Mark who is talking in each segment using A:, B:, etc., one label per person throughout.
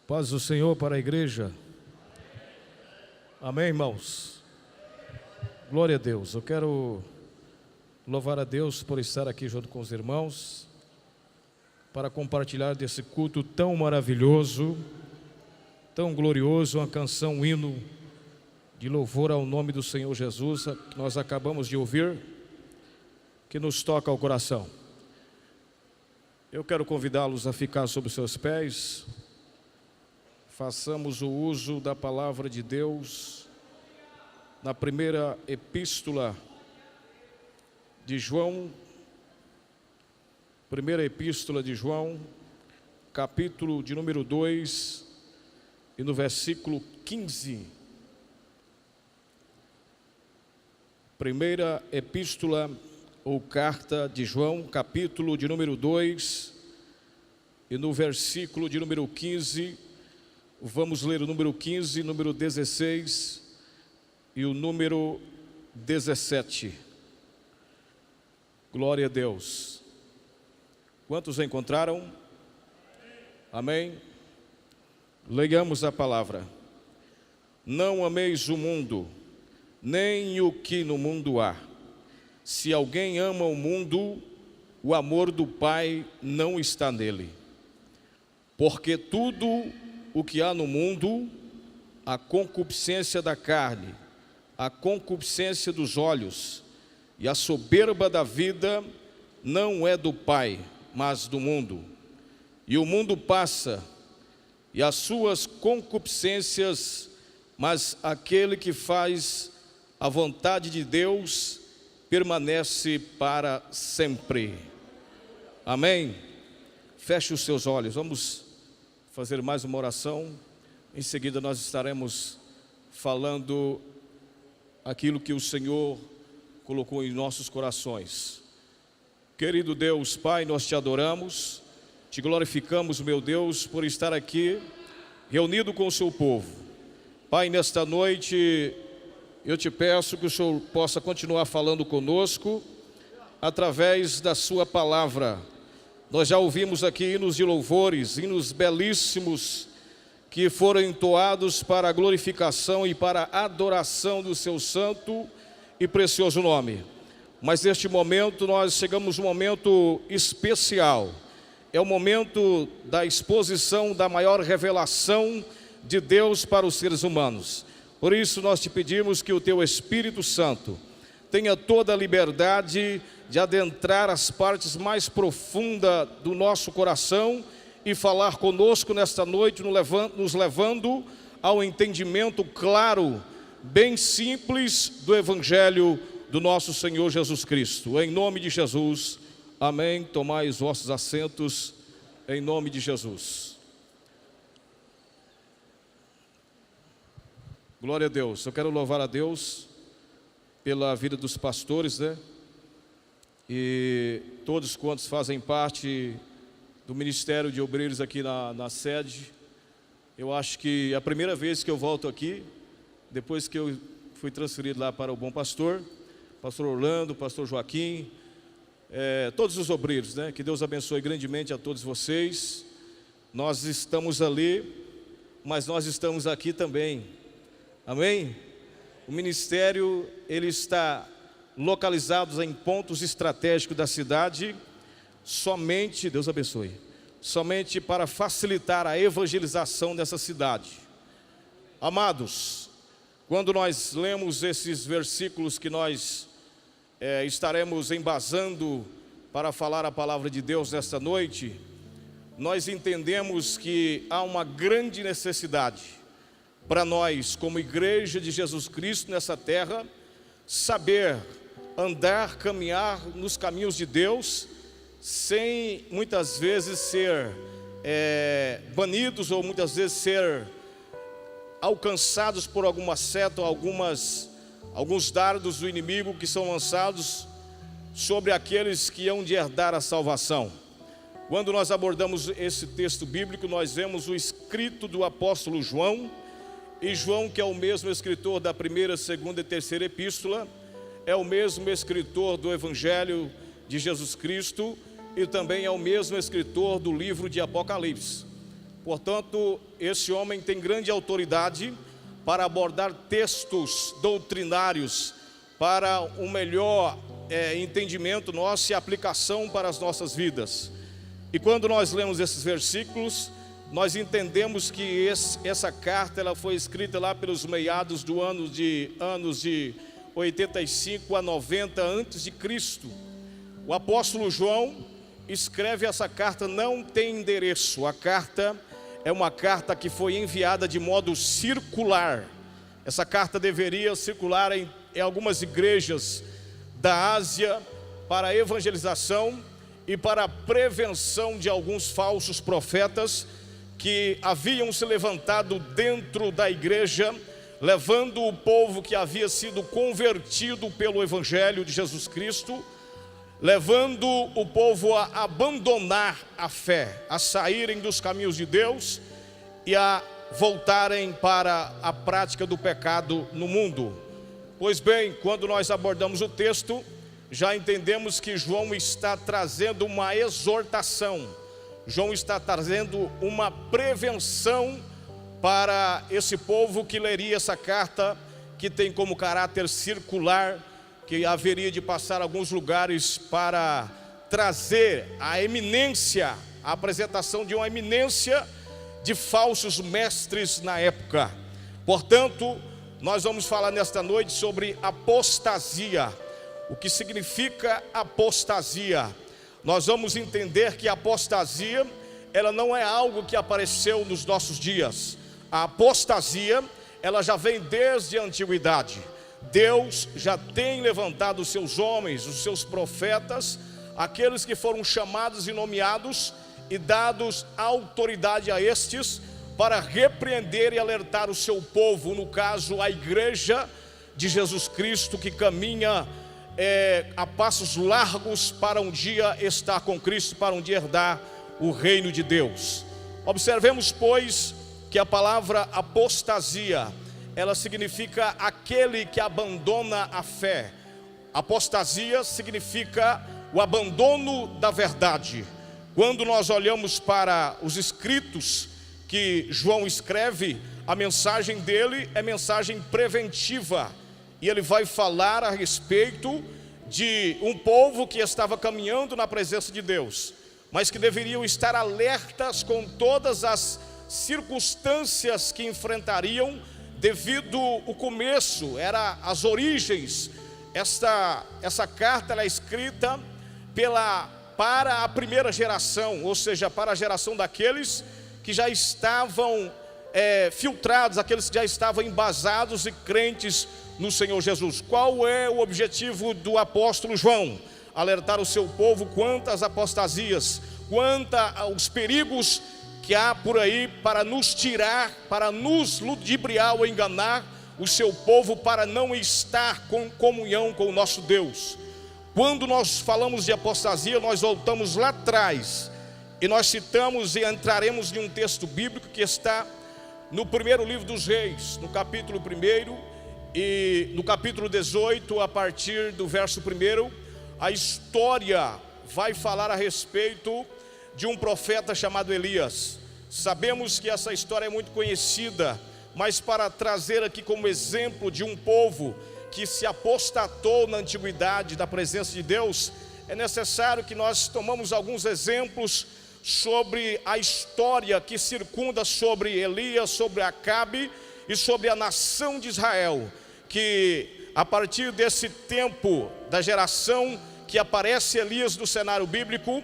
A: Paz do Senhor para a igreja. Amém, irmãos? Glória a Deus. Eu quero louvar a Deus por estar aqui junto com os irmãos, para compartilhar desse culto tão maravilhoso, tão glorioso, uma canção, um hino de louvor ao nome do Senhor Jesus, que nós acabamos de ouvir, que nos toca ao coração. Eu quero convidá-los a ficar sobre os seus pés. Façamos o uso da palavra de Deus na primeira epístola de João, capítulo de número 2 e no versículo 15. Primeira epístola ou carta de João, capítulo de número 2 e no versículo de número 15. Vamos ler o número 15, número 16 e o número 17. Glória a Deus. Quantos encontraram? Amém? Leiamos a palavra. Não ameis o mundo, nem o que no mundo há. Se alguém ama o mundo, o amor do Pai não está nele. Porque tudo o que há no mundo, a concupiscência da carne, a concupiscência dos olhos e a soberba da vida, não é do Pai, mas do mundo. E o mundo passa, e as suas concupiscências, mas aquele que faz a vontade de Deus permanece para sempre. Amém? Feche os seus olhos, vamos fazer mais uma oração. Em seguida nós estaremos falando aquilo que o Senhor colocou em nossos corações. Querido Deus, Pai, nós te adoramos, te glorificamos, meu Deus, por estar aqui reunido com o seu povo. Pai, nesta noite eu te peço que o Senhor possa continuar falando conosco através da sua palavra. Nós já ouvimos aqui hinos de louvores, hinos belíssimos que foram entoados para a glorificação e para a adoração do seu santo e precioso nome. Mas neste momento nós chegamos a um momento especial. É o momento da exposição da maior revelação de Deus para os seres humanos. Por isso nós te pedimos que o teu Espírito Santo tenha toda a liberdade de adentrar as partes mais profundas do nosso coração e falar conosco nesta noite, nos levando ao entendimento claro, bem simples do Evangelho do nosso Senhor Jesus Cristo. Em nome de Jesus, amém. Tomai os vossos assentos, em nome de Jesus. Glória a Deus. Eu quero louvar a Deus pela vida dos pastores, e todos quantos fazem parte do Ministério de Obreiros aqui na sede. Eu acho que é a primeira vez que eu volto aqui, depois que eu fui transferido lá para o Bom Pastor, pastor Orlando, pastor Joaquim, todos os obreiros, que Deus abençoe grandemente a todos vocês. Nós estamos ali, mas nós estamos aqui também, amém? O ministério, ele está localizado em pontos estratégicos da cidade, somente, Deus abençoe, somente para facilitar a evangelização dessa cidade. Amados, quando nós lemos esses versículos que nós estaremos embasando para falar a palavra de Deus nesta noite, nós entendemos que há uma grande necessidade para nós, como igreja de Jesus Cristo nessa terra, saber andar, caminhar nos caminhos de Deus, sem muitas vezes ser banidos ou muitas vezes ser alcançados por alguma seta, alguns dardos do inimigo que são lançados sobre aqueles que hão de herdar a salvação. Quando nós abordamos esse texto bíblico, nós vemos o escrito do apóstolo João, e João, que é o mesmo escritor da primeira, segunda e terceira epístola, é o mesmo escritor do Evangelho de Jesus Cristo e também é o mesmo escritor do livro de Apocalipse. Portanto, esse homem tem grande autoridade para abordar textos doutrinários para um melhor entendimento nosso e aplicação para as nossas vidas. E quando nós lemos esses versículos, nós entendemos que essa carta ela foi escrita lá pelos meados do anos de 85 a 90 antes de Cristo. O apóstolo João escreve essa carta, não tem endereço. A carta é uma carta que foi enviada de modo circular. Essa carta deveria circular em algumas igrejas da Ásia para evangelização e para a prevenção de alguns falsos profetas que haviam se levantado dentro da igreja, levando o povo que havia sido convertido pelo Evangelho de Jesus Cristo, levando o povo a abandonar a fé, a saírem dos caminhos de Deus e a voltarem para a prática do pecado no mundo. Pois bem, quando nós abordamos o texto, já entendemos que João está trazendo uma exortação, João está trazendo uma prevenção para esse povo que leria essa carta, que tem como caráter circular, que haveria de passar alguns lugares para trazer a eminência, a apresentação de uma eminência de falsos mestres na época. Portanto, nós vamos falar nesta noite sobre apostasia. O que significa apostasia? Nós vamos entender que a apostasia, ela não é algo que apareceu nos nossos dias. A apostasia, ela já vem desde a antiguidade. Deus já tem levantado os seus homens, os seus profetas, aqueles que foram chamados e nomeados e dados autoridade a estes para repreender e alertar o seu povo, no caso a igreja de Jesus Cristo, que caminha a passos largos para um dia estar com Cristo, para um dia herdar o reino de Deus. Observemos, pois, que a palavra apostasia, ela significa aquele que abandona a fé. Apostasia significa o abandono da verdade. Quando nós olhamos para os escritos que João escreve, a mensagem dele é mensagem preventiva. E ele vai falar a respeito de um povo que estava caminhando na presença de Deus, mas que deveriam estar alertas com todas as circunstâncias que enfrentariam devido ao começo, era as origens. Essa carta ela é escrita para a primeira geração, ou seja, para a geração daqueles que já estavam filtrados, aqueles que já estavam embasados e crentes no Senhor Jesus. Qual é o objetivo do apóstolo João? Alertar o seu povo quanto às apostasias, quanto aos perigos que há por aí para nos tirar, para nos ludibriar ou enganar o seu povo, para não estar com comunhão com o nosso Deus. Quando nós falamos de apostasia, nós voltamos lá atrás e nós citamos e entraremos em um texto bíblico que está no primeiro livro dos Reis, no capítulo 1 e no capítulo 18, a partir do verso 1, a história vai falar a respeito de um profeta chamado Elias. Sabemos que essa história é muito conhecida, mas para trazer aqui como exemplo de um povo que se apostatou na antiguidade da presença de Deus, é necessário que nós tomamos alguns exemplos sobre a história que circunda sobre Elias, sobre Acabe e sobre a nação de Israel, que a partir desse tempo da geração que aparece Elias no cenário bíblico,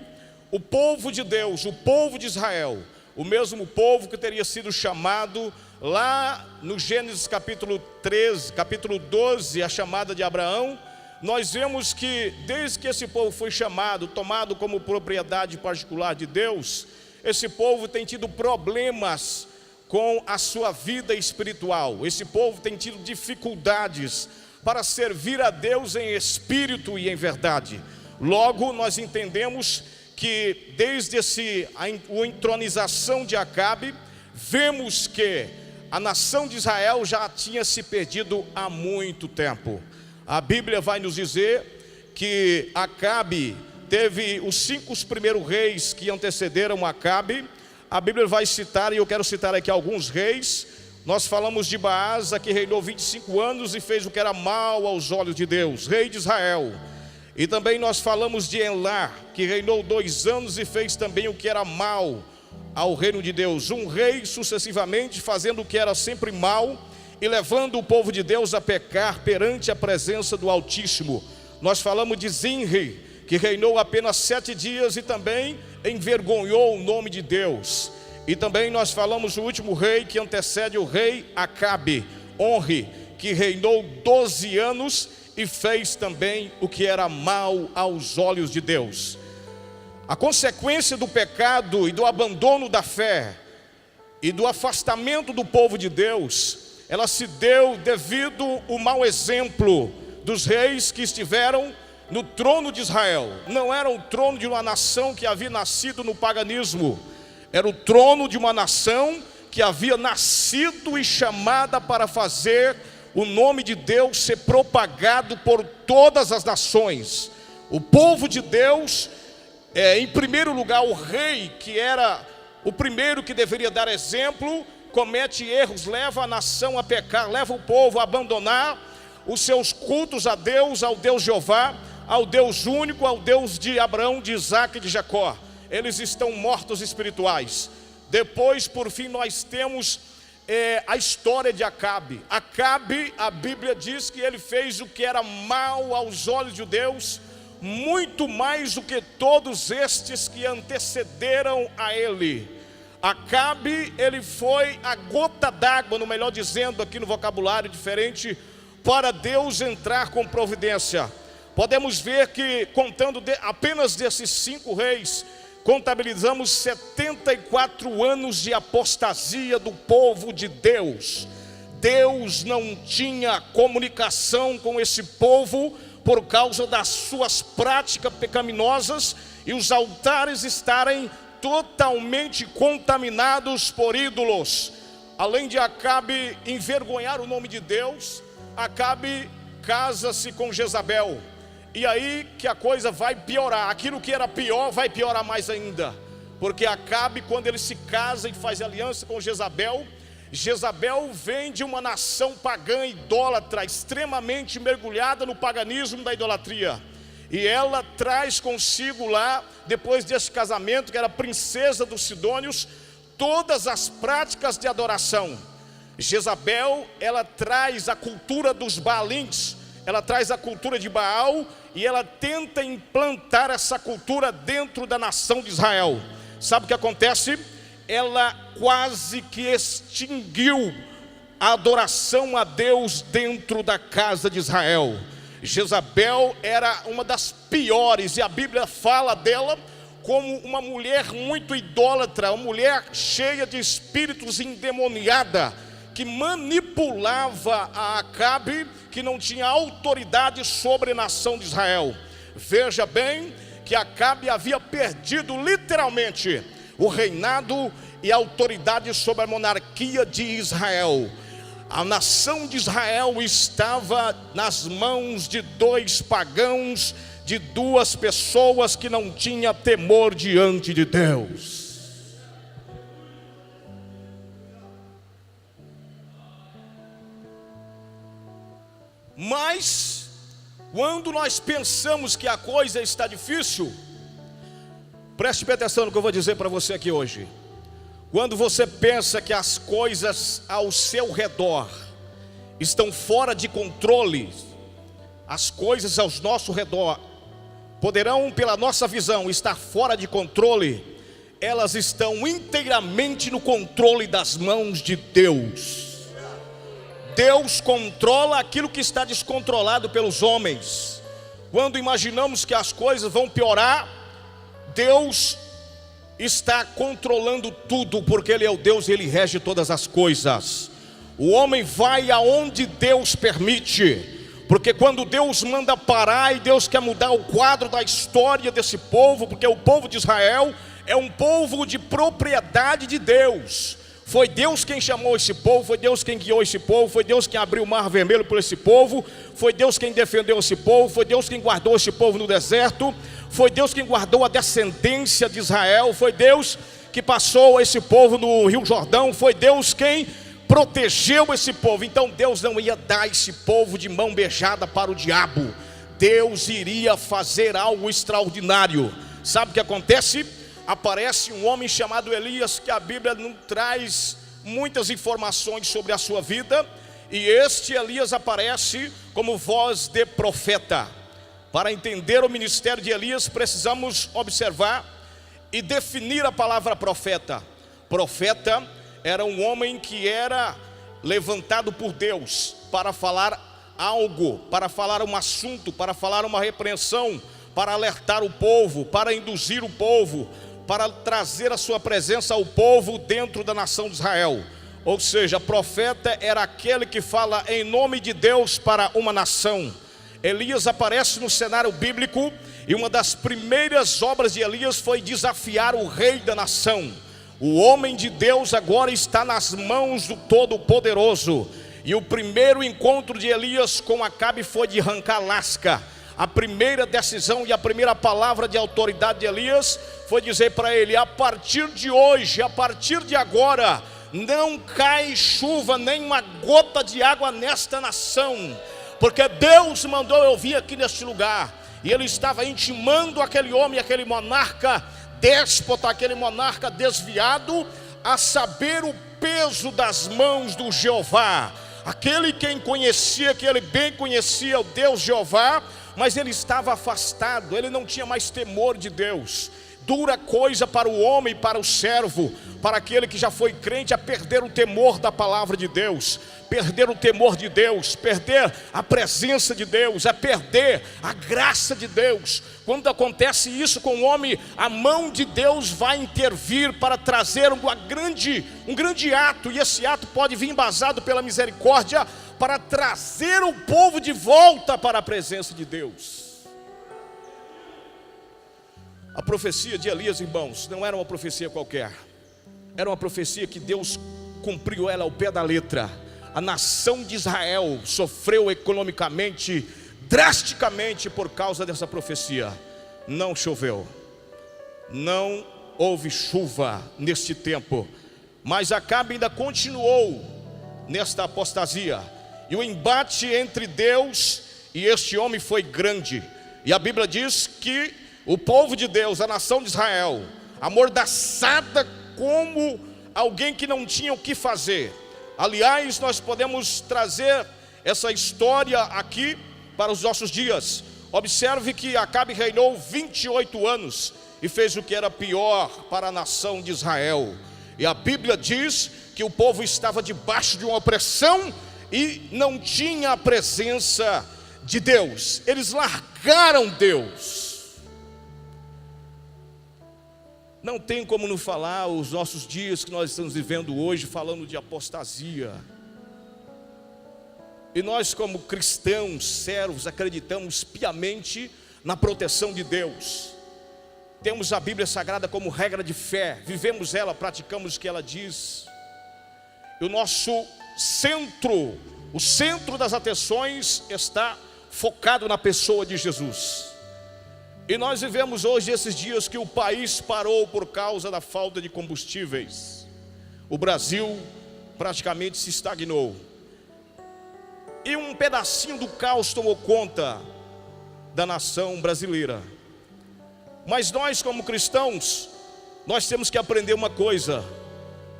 A: o povo de Deus, o povo de Israel, o mesmo povo que teria sido chamado lá no Gênesis capítulo 13, capítulo 12, a chamada de Abraão, nós vemos que desde que esse povo foi chamado, tomado como propriedade particular de Deus, esse povo tem tido problemas com a sua vida espiritual. Esse povo tem tido dificuldades para servir a Deus em espírito e em verdade. Logo, nós entendemos que desde a entronização de Acabe, vemos que a nação de Israel já tinha se perdido há muito tempo. A Bíblia vai nos dizer que Acabe teve os 5 primeiros reis que antecederam Acabe. a Bíblia vai citar, e eu quero citar aqui alguns reis. Nós falamos de Baasa, que reinou 25 anos e fez o que era mal aos olhos de Deus, rei de Israel. E também nós falamos de Elá, que reinou 2 anos e fez também o que era mal ao reino de Deus. Um rei sucessivamente fazendo o que era sempre mal e levando o povo de Deus a pecar perante a presença do Altíssimo. Nós falamos de Zinri, que reinou apenas 7 dias e também envergonhou o nome de Deus. E também nós falamos do último rei que antecede o rei Acabe, Onri, que reinou 12 anos e fez também o que era mal aos olhos de Deus. A consequência do pecado e do abandono da fé e do afastamento do povo de Deus, ela se deu devido ao mau exemplo dos reis que estiveram no trono de Israel. Não era o trono de uma nação que havia nascido no paganismo, era o trono de uma nação que havia nascido e chamada para fazer o nome de Deus ser propagado por todas as nações. O povo de Deus, em primeiro lugar, o rei, que era o primeiro que deveria dar exemplo, comete erros, leva a nação a pecar, leva o povo a abandonar os seus cultos a Deus, ao Deus Jeová, ao Deus único, ao Deus de Abraão, de Isaac e de Jacó. Eles estão mortos espirituais. Depois, por fim, nós temos a história de Acabe. Acabe, a Bíblia diz que ele fez o que era mal aos olhos de Deus, muito mais do que todos estes que antecederam a ele. Acabe, ele foi a gota d'água, no melhor dizendo aqui no vocabulário diferente, para Deus entrar com providência. Podemos ver que, contando apenas desses 5 reis, contabilizamos 74 anos de apostasia do povo de Deus. Deus não tinha comunicação com esse povo por causa das suas práticas pecaminosas e os altares estarem totalmente contaminados por ídolos. Além de Acabe envergonhar o nome de Deus, Acabe casa-se com Jezabel. E aí que a coisa vai piorar. Aquilo que era pior vai piorar mais ainda. Porque Acabe, quando ele se casa e faz aliança com Jezabel, Jezabel vem de uma nação pagã, idólatra, extremamente mergulhada no paganismo da idolatria. E ela traz consigo lá, depois desse casamento, que era princesa dos Sidônios, todas as práticas de adoração. Jezabel, ela traz a cultura dos Baalins, ela traz a cultura de Baal, e ela tenta implantar essa cultura dentro da nação de Israel. Sabe o que acontece? Ela quase que extinguiu a adoração a Deus dentro da casa de Israel. Jezabel era uma das piores, e a Bíblia fala dela como uma mulher muito idólatra, uma mulher cheia de espíritos, endemoniada, que manipulava a Acabe, que não tinha autoridade sobre a nação de Israel. Veja bem que Acabe havia perdido literalmente o reinado e a autoridade sobre a monarquia de Israel. A nação de Israel estava nas mãos de 2 pagãos, de 2 pessoas que não tinham temor diante de Deus. Mas, quando nós pensamos que a coisa está difícil, preste atenção no que eu vou dizer para você aqui hoje. Quando você pensa que as coisas ao seu redor estão fora de controle, as coisas ao nosso redor poderão, pela nossa visão, estar fora de controle, elas estão inteiramente no controle das mãos de Deus. Deus controla aquilo que está descontrolado pelos homens. Quando imaginamos que as coisas vão piorar, Deus está controlando tudo, porque Ele é o Deus e Ele rege todas as coisas. O homem vai aonde Deus permite, porque quando Deus manda parar e Deus quer mudar o quadro da história desse povo, porque o povo de Israel é um povo de propriedade de Deus. Foi Deus quem chamou esse povo, foi Deus quem guiou esse povo, foi Deus quem abriu o mar vermelho por esse povo, foi Deus quem defendeu esse povo, foi Deus quem guardou esse povo no deserto, foi Deus quem guardou a descendência de Israel, foi Deus que passou esse povo no Rio Jordão, foi Deus quem protegeu esse povo. Então Deus não ia dar esse povo de mão beijada para o diabo. Deus iria fazer algo extraordinário. Sabe o que acontece? Aparece um homem chamado Elias, que a Bíblia não traz muitas informações sobre a sua vida, e este Elias aparece como voz de profeta. Para entender o ministério de Elias, precisamos observar e definir a palavra profeta. Profeta era um homem que era levantado por Deus para falar algo, para falar um assunto, para falar uma repreensão, para alertar o povo, para induzir o povo, para trazer a sua presença ao povo dentro da nação de Israel. Ou seja, profeta era aquele que fala em nome de Deus para uma nação. Elias aparece no cenário bíblico, e uma das primeiras obras de Elias foi desafiar o rei da nação. O homem de Deus agora está nas mãos do Todo-Poderoso. E o primeiro encontro de Elias com Acabe foi de arrancar lasca. A primeira decisão e a primeira palavra de autoridade de Elias foi dizer para ele: a partir de hoje, a partir de agora, não cai chuva, nem uma gota de água nesta nação, porque Deus mandou eu vir aqui neste lugar. E ele estava intimando aquele homem, aquele monarca déspota, aquele monarca desviado, a saber o peso das mãos do Jeová. Aquele quem conhecia, que ele bem conhecia o Deus Jeová, mas ele estava afastado, ele não tinha mais temor de Deus. Dura coisa para o homem, para o servo, para aquele que já foi crente, a perder o temor da palavra de Deus, perder o temor de Deus, perder a presença de Deus, é perder a graça de Deus. Quando acontece isso com o homem, a mão de Deus vai intervir para trazer um grande ato, e esse ato pode vir embasado pela misericórdia, para trazer o povo de volta para a presença de Deus. A profecia de Elias, irmãos, não era uma profecia qualquer. Era uma profecia que Deus cumpriu ela ao pé da letra. A nação de Israel sofreu economicamente, drasticamente, por causa dessa profecia. Não choveu, não houve chuva neste tempo, mas Acabe ainda continuou nesta apostasia. E o embate entre Deus e este homem foi grande. E a Bíblia diz que o povo de Deus, a nação de Israel, amordaçada como alguém que não tinha o que fazer. Aliás, nós podemos trazer essa história aqui para os nossos dias. Observe que Acabe reinou 28 anos e fez o que era pior para a nação de Israel. E a Bíblia diz que o povo estava debaixo de uma opressão e não tinha a presença de Deus. Eles largaram Deus. Não tem como não falar os nossos dias que nós estamos vivendo hoje, falando de apostasia. E nós, como cristãos, servos, acreditamos piamente na proteção de Deus. Temos a Bíblia Sagrada como regra de fé, vivemos ela, praticamos o que ela diz. E o nosso centro, o centro das atenções está focado na pessoa de Jesus. E nós vivemos hoje esses dias que o país parou por causa da falta de combustíveis. O Brasil praticamente se estagnou. E um pedacinho do caos tomou conta da nação brasileira. Mas nós, como cristãos, nós temos que aprender uma coisa: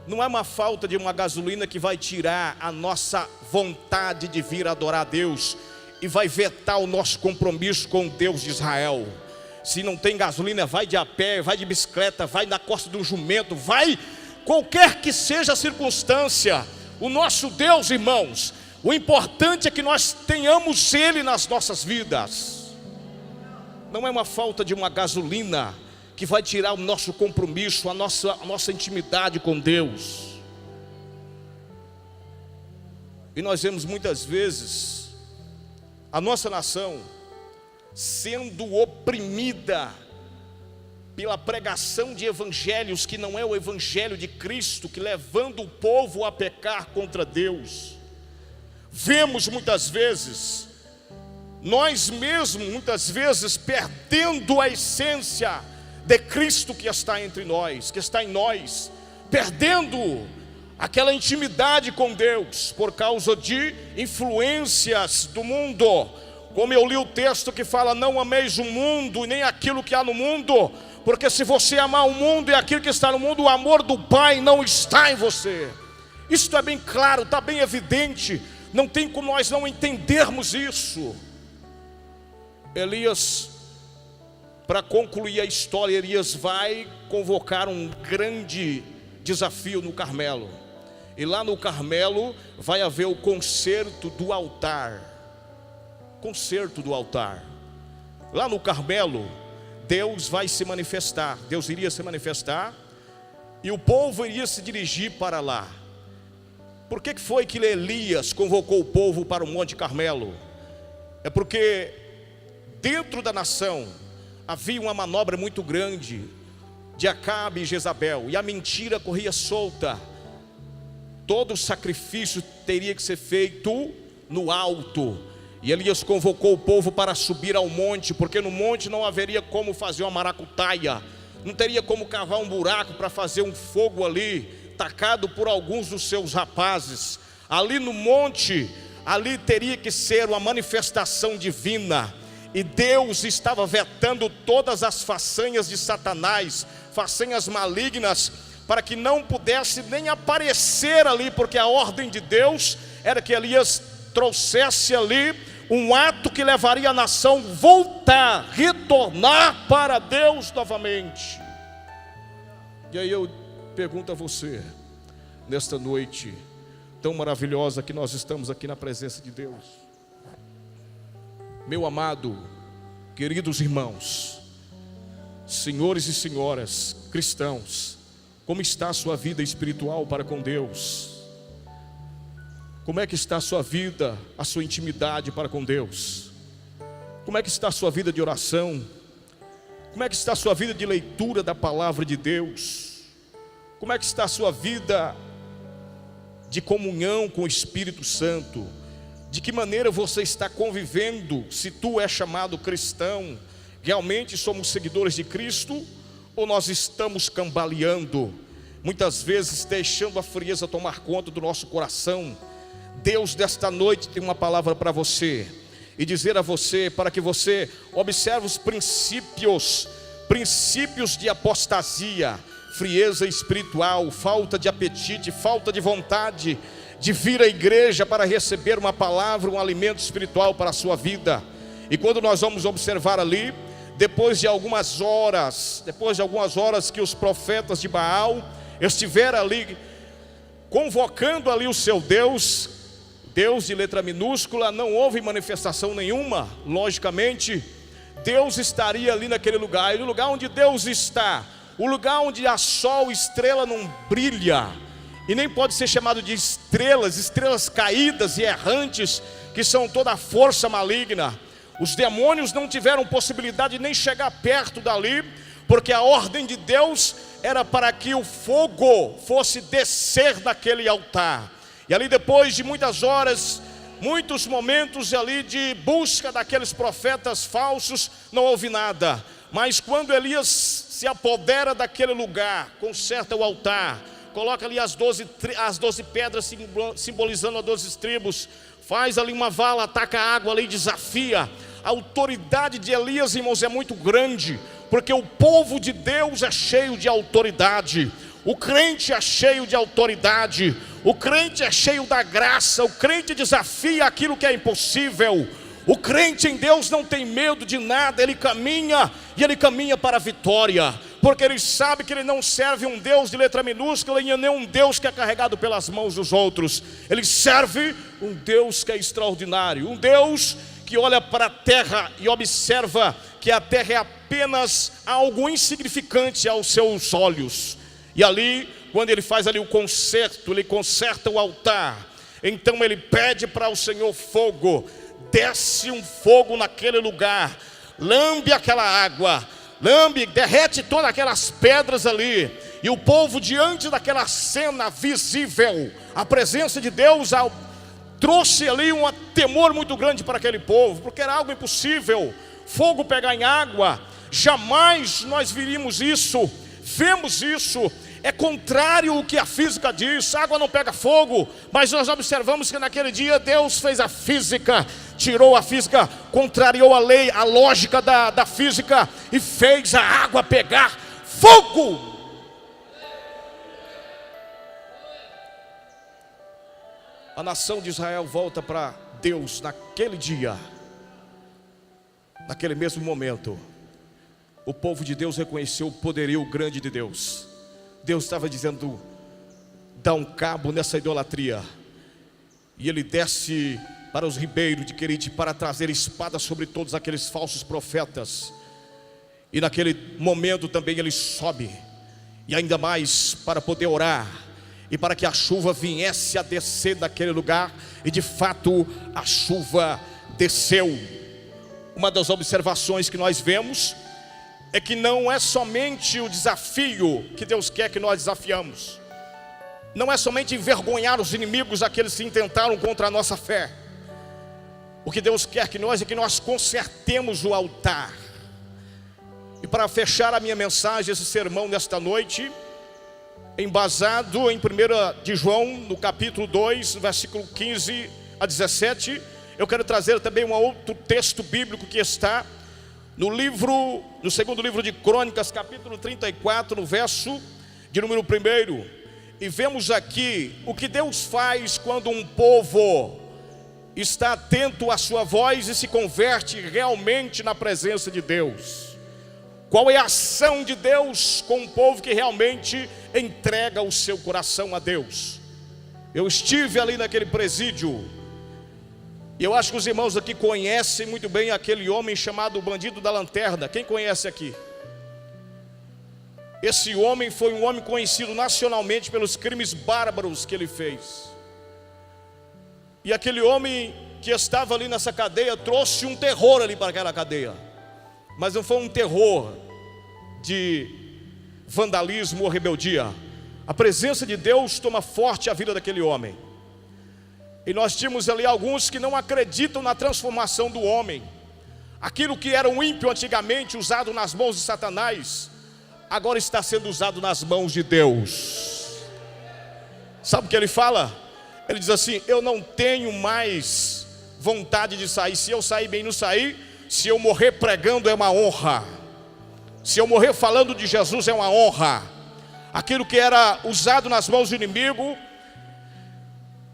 A: não é uma falta de uma gasolina que vai tirar a nossa vontade de vir adorar a Deus e vai vetar o nosso compromisso com o Deus de Israel. Se não tem gasolina, vai de a pé, vai de bicicleta, vai na costa de um jumento, vai, qualquer que seja a circunstância. O nosso Deus, irmãos, o importante é que nós tenhamos Ele nas nossas vidas. Não é uma falta de uma gasolina que vai tirar o nosso compromisso, a nossa intimidade com Deus. E nós vemos muitas vezes a nossa nação sendo oprimida pela pregação de evangelhos que não é o evangelho de Cristo, que levando o povo a pecar contra Deus. Vemos muitas vezes, nós mesmos muitas vezes perdendo a essência de Cristo que está entre nós, que está em nós, perdendo aquela intimidade com Deus por causa de influências do mundo. Como eu li o texto que fala: não ameis o mundo e nem aquilo que há no mundo, porque se você amar o mundo e aquilo que está no mundo, o amor do Pai não está em você. Isso é bem claro, está bem evidente, não tem como nós não entendermos isso. Elias, para concluir a história, Elias vai convocar um grande desafio no Carmelo. E lá no Carmelo vai haver o concerto do altar. Concerto do altar. Lá no Carmelo, Deus vai se manifestar. Deus iria se manifestar e o povo iria se dirigir para lá. Por que foi que Elias convocou o povo para o Monte Carmelo? É porque dentro da nação havia uma manobra muito grande de Acabe e Jezabel, e a mentira corria solta. Todo o sacrifício teria que ser feito no alto. E Elias convocou o povo para subir ao monte, porque no monte não haveria como fazer uma maracutaia, não teria como cavar um buraco para fazer um fogo ali, tacado por alguns dos seus rapazes. Ali no monte, ali teria que ser uma manifestação divina. E Deus estava vetando todas as façanhas de Satanás, façanhas malignas, para que não pudesse nem aparecer ali, porque a ordem de Deus era que Elias trouxesse ali um ato que levaria a nação a voltar, retornar para Deus novamente. E aí eu pergunto a você, nesta noite tão maravilhosa que nós estamos aqui na presença de Deus, meu amado, queridos irmãos, senhores e senhoras, cristãos, como está a sua vida espiritual para com Deus? Como é que está a sua vida, a sua intimidade para com Deus? Como é que está a sua vida de oração? Como é que está a sua vida de leitura da palavra de Deus? Como é que está a sua vida de comunhão com o Espírito Santo? De que maneira você está convivendo? Se tu és chamado cristão, realmente somos seguidores de Cristo? Ou nós estamos cambaleando, muitas vezes deixando a frieza tomar conta do nosso coração? Deus desta noite tem uma palavra para você, e dizer a você, para que você observe os princípios de apostasia, frieza espiritual, falta de apetite, falta de vontade de vir à igreja para receber uma palavra, um alimento espiritual para a sua vida. E quando nós vamos observar ali, depois de algumas horas que os profetas de Baal estiveram ali convocando ali o seu Deus, Deus de letra minúscula, não houve manifestação nenhuma. Logicamente, Deus estaria ali naquele lugar, e o lugar onde Deus está, o lugar onde a sol, estrela não brilha, e nem pode ser chamado de estrelas caídas e errantes, que são toda a força maligna. Os demônios não tiveram possibilidade de nem chegar perto dali, porque a ordem de Deus era para que o fogo fosse descer daquele altar. E ali, depois de muitas horas, muitos momentos ali de busca daqueles profetas falsos, não houve nada. Mas quando Elias se apodera daquele lugar, conserta o altar, coloca ali as 12 pedras simbolizando as 12 tribos, faz ali uma vala, ataca a água ali, desafia. A autoridade de Elias, irmãos, é muito grande, porque o povo de Deus é cheio de autoridade. O crente é cheio de autoridade, o crente é cheio da graça, o crente desafia aquilo que é impossível. O crente em Deus não tem medo de nada, ele caminha para a vitória, porque ele sabe que ele não serve um Deus de letra minúscula e nem um Deus que é carregado pelas mãos dos outros. Ele serve um Deus que é extraordinário, um Deus que olha para a terra e observa que a terra é apenas algo insignificante aos seus olhos. E ali, quando ele faz ali o concerto, ele conserta o altar, então ele pede para o Senhor fogo. Desce um fogo naquele lugar, lambe aquela água, derrete todas aquelas pedras ali. E o povo, diante daquela cena visível, a presença de Deus trouxe ali um temor muito grande para aquele povo, porque era algo impossível, fogo pegar em água. jamais nós viríamos isso, vemos isso. É contrário ao que a física diz. A água não pega fogo, mas nós observamos que naquele dia Deus fez a física, tirou a física, contrariou a lei, a lógica da física, e fez a água pegar fogo. A nação de Israel volta para Deus naquele dia. Naquele mesmo momento, o povo de Deus reconheceu o poderio grande de Deus. Deus estava dizendo: dá um cabo nessa idolatria. E ele desce para os ribeiros de Querite para trazer espada sobre todos aqueles falsos profetas. E naquele momento também ele sobe, e ainda mais para poder orar, e para que a chuva viesse a descer daquele lugar. E de fato a chuva desceu. Uma das observações que nós vemos é que não é somente o desafio que Deus quer que nós desafiamos. Não é somente envergonhar os inimigos, aqueles que intentaram contra a nossa fé. O que Deus quer que nós é que nós consertemos o altar. E para fechar a minha mensagem, esse sermão nesta noite, embasado em 1 de João, no capítulo 2, versículo 15 a 17, eu quero trazer também um outro texto bíblico que está no segundo livro de Crônicas, capítulo 34, no verso de número 1. E vemos aqui o que Deus faz quando um povo está atento à sua voz e se converte realmente na presença de Deus. Qual é a ação de Deus com um povo que realmente entrega o seu coração a Deus? Eu estive ali naquele presídio, e eu acho que os irmãos aqui conhecem muito bem aquele homem chamado Bandido da Lanterna. Quem conhece aqui? Esse homem foi um homem conhecido nacionalmente pelos crimes bárbaros que ele fez. E aquele homem que estava ali nessa cadeia trouxe um terror ali para aquela cadeia. Mas não foi um terror de vandalismo ou rebeldia. A presença de Deus toma forte a vida daquele homem. E nós tínhamos ali alguns que não acreditam na transformação do homem. Aquilo que era um ímpio antigamente, usado nas mãos de Satanás, agora está sendo usado nas mãos de Deus. Sabe o que ele fala? Ele diz assim: eu não tenho mais vontade de sair. Se eu sair bem, não sair. Se eu morrer pregando, é uma honra. Se eu morrer falando de Jesus, é uma honra. Aquilo que era usado nas mãos do inimigo,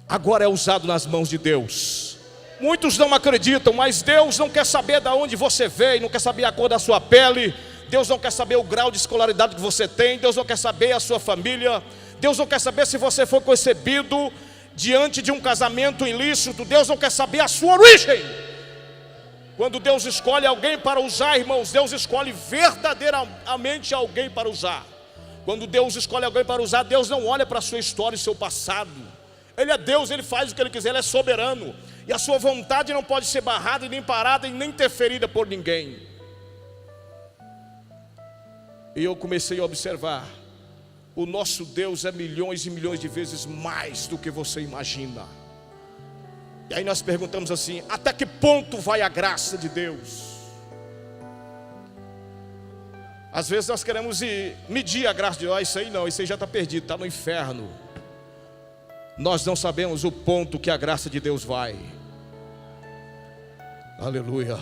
A: agora é usado nas mãos de Deus. Muitos não acreditam, mas Deus não quer saber de onde você veio, não quer saber a cor da sua pele. Deus não quer saber o grau de escolaridade que você tem. Deus não quer saber a sua família. Deus não quer saber se você foi concebido diante de um casamento ilícito. Deus não quer saber a sua origem. Quando Deus escolhe alguém para usar, irmãos, Deus escolhe verdadeiramente alguém para usar. Quando Deus escolhe alguém para usar, Deus não olha para a sua história e seu passado. Ele é Deus, Ele faz o que Ele quiser, Ele é soberano. E a sua vontade não pode ser barrada, e nem parada, e nem interferida por ninguém. E eu comecei a observar: o nosso Deus é milhões e milhões de vezes mais do que você imagina. E aí nós perguntamos assim: até que ponto vai a graça de Deus? Às vezes nós queremos medir a graça de Deus. Isso aí não, isso aí já está perdido, está no inferno. Nós não sabemos o ponto que a graça de Deus vai. Aleluia.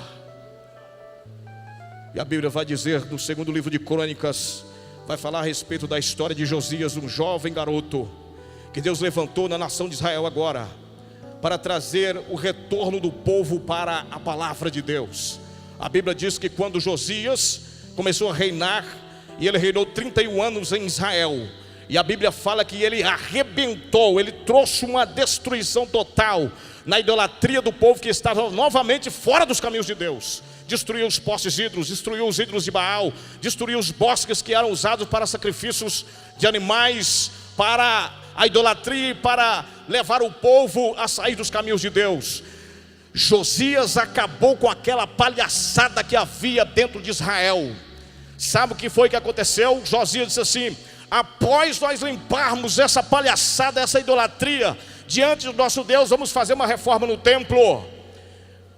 A: E a Bíblia vai dizer, no segundo livro de Crônicas, vai falar a respeito da história de Josias, um jovem garoto que Deus levantou na nação de Israel agora, para trazer o retorno do povo para a palavra de Deus. A Bíblia diz que quando Josias começou a reinar, e ele reinou 31 anos em Israel, e a Bíblia fala que ele arrebentou, ele trouxe uma destruição total na idolatria do povo que estava novamente fora dos caminhos de Deus. Destruiu os postes ídolos, destruiu os ídolos de Baal, destruiu os bosques que eram usados para sacrifícios de animais, para a idolatria e para levar o povo a sair dos caminhos de Deus. Josias acabou com aquela palhaçada que havia dentro de Israel. Sabe o que foi que aconteceu? Josias disse assim: após nós limparmos essa palhaçada, essa idolatria diante do nosso Deus, vamos fazer uma reforma no templo.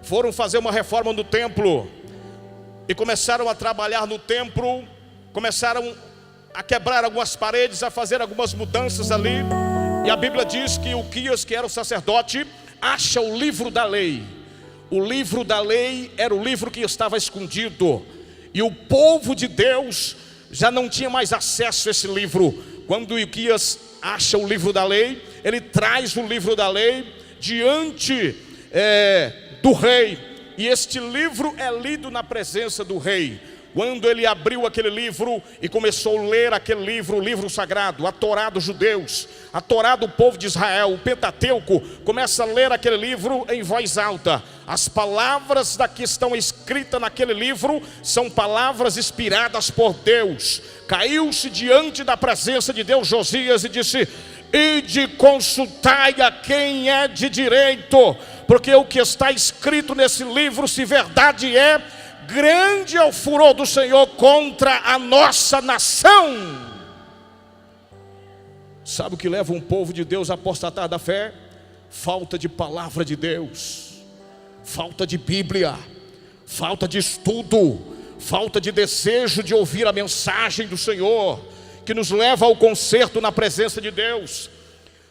A: Foram fazer uma reforma no templo. e começaram a trabalhar no templo, começaram a quebrar algumas paredes, a fazer algumas mudanças ali. E a Bíblia diz que Uquias, que era o sacerdote, acha o livro da lei. O livro da lei era o livro que estava escondido, e o povo de Deus já não tinha mais acesso a esse livro. Quando Uquias acha o livro da lei, ele traz o livro da lei diante do rei, e este livro é lido na presença do rei. Quando ele abriu aquele livro e começou a ler aquele livro, o livro sagrado, a Torá dos judeus, a Torá do povo de Israel, o Pentateuco, começa a ler aquele livro em voz alta. As palavras que estão escritas naquele livro são palavras inspiradas por Deus. Caiu-se diante da presença de Deus Josias e disse: ide consultai a quem é de direito, porque o que está escrito nesse livro, se verdade é, grande é o furor do Senhor contra a nossa nação. Sabe o que leva um povo de Deus a apostatar da fé? Falta de palavra de Deus, falta de Bíblia, falta de estudo, falta de desejo de ouvir a mensagem do Senhor, que nos leva ao conserto na presença de Deus.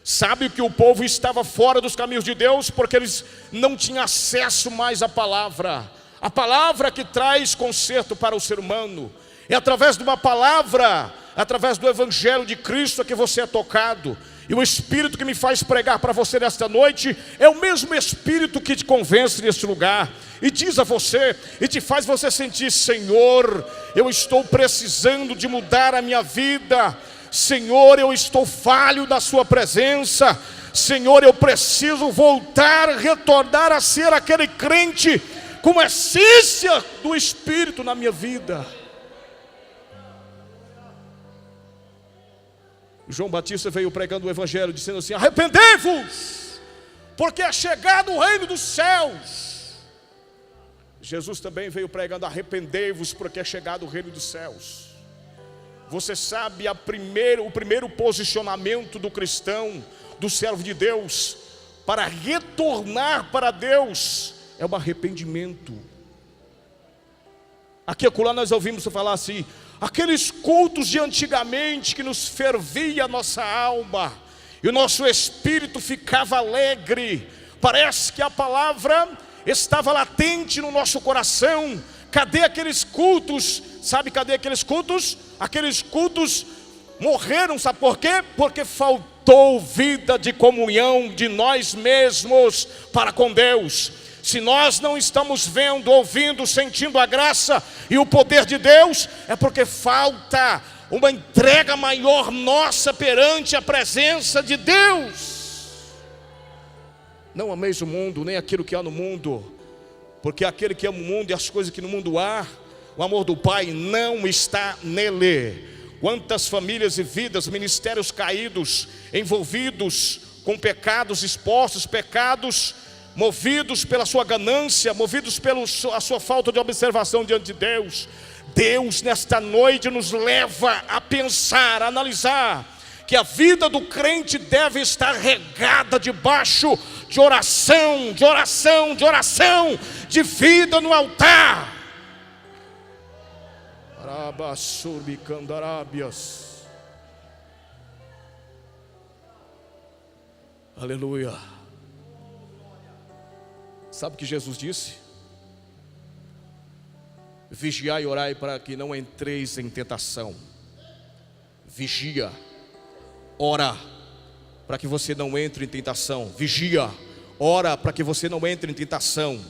A: Sabe que o povo estava fora dos caminhos de Deus porque eles não tinham acesso mais à palavra. A palavra que traz conserto para o ser humano. É através de uma palavra, através do Evangelho de Cristo que você é tocado. E o Espírito que me faz pregar para você nesta noite é o mesmo Espírito que te convence neste lugar e diz a você, e te faz você sentir: Senhor, eu estou precisando de mudar a minha vida. Senhor, eu estou falho da sua presença. Senhor, eu preciso voltar, retornar a ser aquele crente com essência do Espírito na minha vida. João Batista veio pregando o Evangelho, dizendo assim: arrependei-vos, porque é chegado o reino dos céus. Jesus também veio pregando: arrependei-vos, porque é chegado o reino dos céus. Você sabe o primeiro posicionamento do cristão, do servo de Deus, para retornar para Deus, é o arrependimento. Aqui e acolá nós ouvimos falar assim: aqueles cultos de antigamente que nos fervia a nossa alma, e o nosso espírito ficava alegre. Parece que a palavra estava latente no nosso coração. Cadê aqueles cultos? Sabe, cadê aqueles cultos? Aqueles cultos morreram, sabe por quê? Porque faltou vida de comunhão de nós mesmos para com Deus. Se nós não estamos vendo, ouvindo, sentindo a graça e o poder de Deus, é porque falta uma entrega maior nossa perante a presença de Deus. Não ameis o mundo, nem aquilo que há no mundo, porque aquele que ama o mundo e as coisas que no mundo há, o amor do Pai não está nele. Quantas famílias e vidas, ministérios caídos, envolvidos com pecados expostos, pecados movidos pela sua ganância, movidos pela sua falta de observação diante de Deus. Deus nesta noite nos leva a pensar, a analisar, que a vida do crente deve estar regada debaixo de oração, de oração, de oração, de vida no altar. Aleluia. Sabe o que Jesus disse? Vigiai e orai para que não entreis em tentação. Vigia, ora para que você não entre em tentação. Vigia, ora para que você não entre em tentação.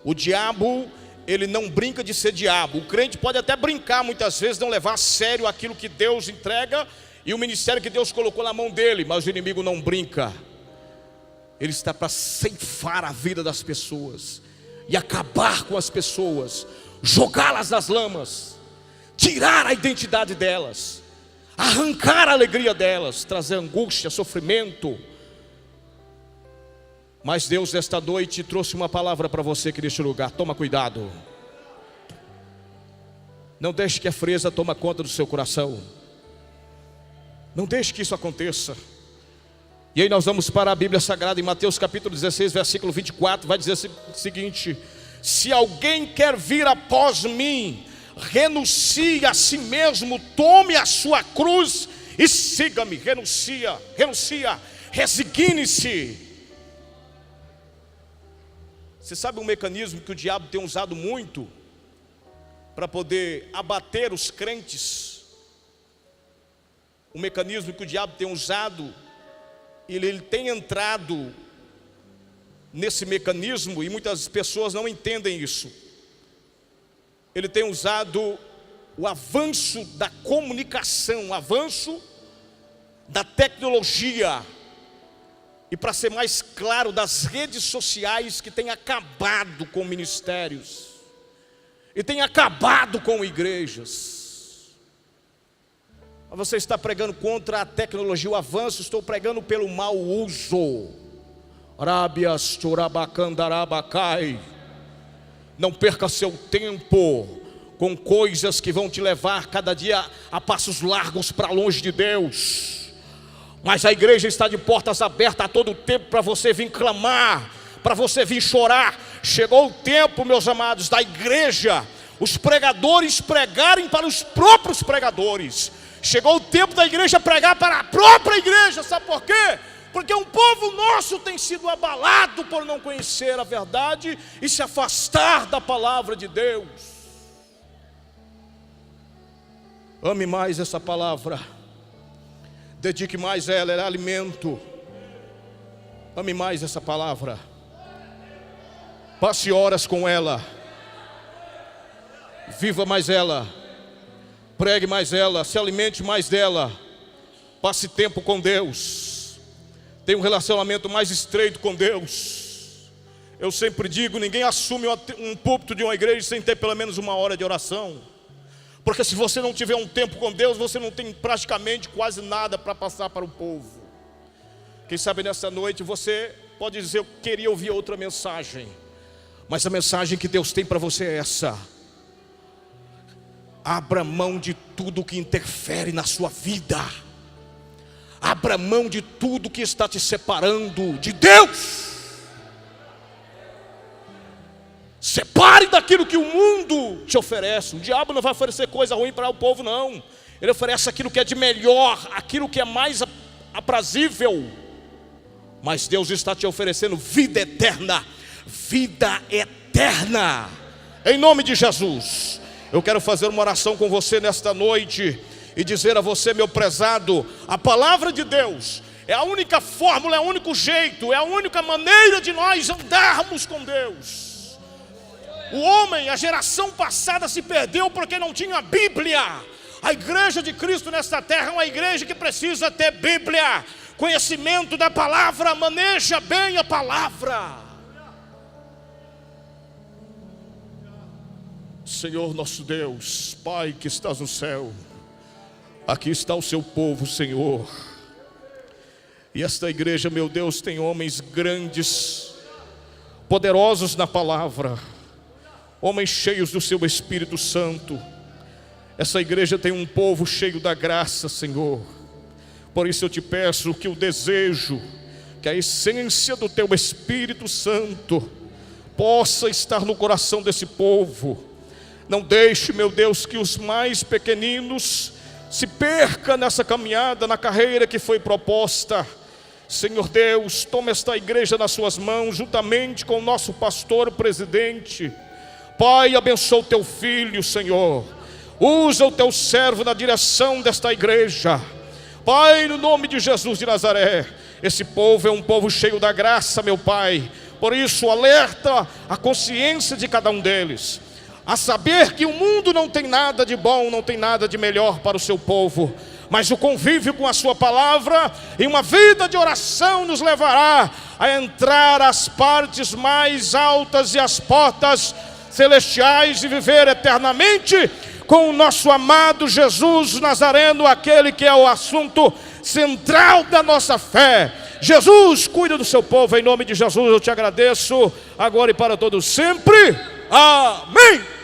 A: O diabo, ele não brinca de ser diabo. O crente pode até brincar muitas vezes, não levar a sério aquilo que Deus entrega e o ministério que Deus colocou na mão dele, mas o inimigo não brinca. Ele está para ceifar a vida das pessoas e acabar com as pessoas, jogá-las nas lamas, tirar a identidade delas, arrancar a alegria delas, trazer angústia, sofrimento. Mas Deus nesta noite trouxe uma palavra para você aqui neste lugar. Toma cuidado. Não deixe que a frieza tome conta do seu coração. Não deixe que isso aconteça. E aí nós vamos para a Bíblia Sagrada em Mateus capítulo 16, versículo 24. Vai dizer o seguinte: Se alguém quer vir após mim, renuncie a si mesmo, tome a sua cruz e siga-me. Renuncia, resigne-se. Você sabe um mecanismo que o diabo tem usado muito para poder abater os crentes? O mecanismo que o diabo tem usado, ele tem entrado nesse mecanismo, e muitas pessoas não entendem isso. Ele tem usado o avanço da comunicação, o avanço da tecnologia, e, para ser mais claro, das redes sociais, que tem acabado com ministérios e tem acabado com igrejas. Você está pregando contra a tecnologia, o avanço. Estou pregando pelo mau uso. Rábias chorabacandarabakai. Não perca seu tempo com coisas que vão te levar cada dia a passos largos para longe de Deus. Mas a igreja está de portas abertas a todo tempo para você vir clamar, para você vir chorar. Chegou o tempo, meus amados, da igreja, os pregadores pregarem para os próprios pregadores. Chegou o tempo da igreja pregar para a própria igreja. Sabe por quê? Porque um povo nosso tem sido abalado por não conhecer a verdade e se afastar da palavra de Deus. Ame mais essa palavra, dedique mais a ela, ela é alimento. Ame mais essa palavra, passe horas com ela, viva mais ela, pregue mais ela, se alimente mais dela, passe tempo com Deus, tenha um relacionamento mais estreito com Deus. Eu sempre digo, ninguém assume um púlpito de uma igreja sem ter pelo menos uma hora de oração. Porque se você não tiver um tempo com Deus, você não tem praticamente quase nada para passar para o povo. Quem sabe nessa noite você pode dizer: eu queria ouvir outra mensagem. Mas a mensagem que Deus tem para você é essa: abra mão de tudo que interfere na sua vida. Abra mão de tudo que está te separando de Deus. Separe daquilo que o mundo te oferece. O diabo não vai oferecer coisa ruim para o povo, não. Ele oferece aquilo que é de melhor, aquilo que é mais aprazível. Mas Deus está te oferecendo vida eterna. Vida eterna. Em nome de Jesus, eu quero fazer uma oração com você nesta noite e dizer a você, meu prezado, a palavra de Deus é a única fórmula, é o único jeito, é a única maneira de nós andarmos com Deus. O homem, a geração passada se perdeu porque não tinha Bíblia. A igreja de Cristo nesta terra é uma igreja que precisa ter Bíblia, conhecimento da palavra, maneja bem a palavra. Senhor nosso Deus, Pai que estás no céu, aqui está o seu povo, Senhor. E esta igreja, meu Deus, tem homens grandes, poderosos na palavra, homens cheios do seu Espírito Santo. Essa igreja tem um povo cheio da graça, Senhor. Por isso eu te peço que o desejo, que a essência do teu Espírito Santo possa estar no coração desse povo. Não deixe, meu Deus, que os mais pequeninos se percam nessa caminhada, na carreira que foi proposta. Senhor Deus, toma esta igreja nas suas mãos, juntamente com o nosso pastor presidente. Pai, abençoa o teu filho, Senhor. Usa o teu servo na direção desta igreja. Pai, no nome de Jesus de Nazaré, esse povo é um povo cheio da graça, meu Pai. Por isso, alerta a consciência de cada um deles, a saber que o mundo não tem nada de bom, não tem nada de melhor para o seu povo. Mas o convívio com a sua palavra e uma vida de oração nos levará a entrar às partes mais altas e às portas celestiais e viver eternamente com o nosso amado Jesus Nazareno, aquele que é o assunto central da nossa fé. Jesus, cuida do seu povo, em nome de Jesus eu te agradeço, agora e para todos sempre. Amém.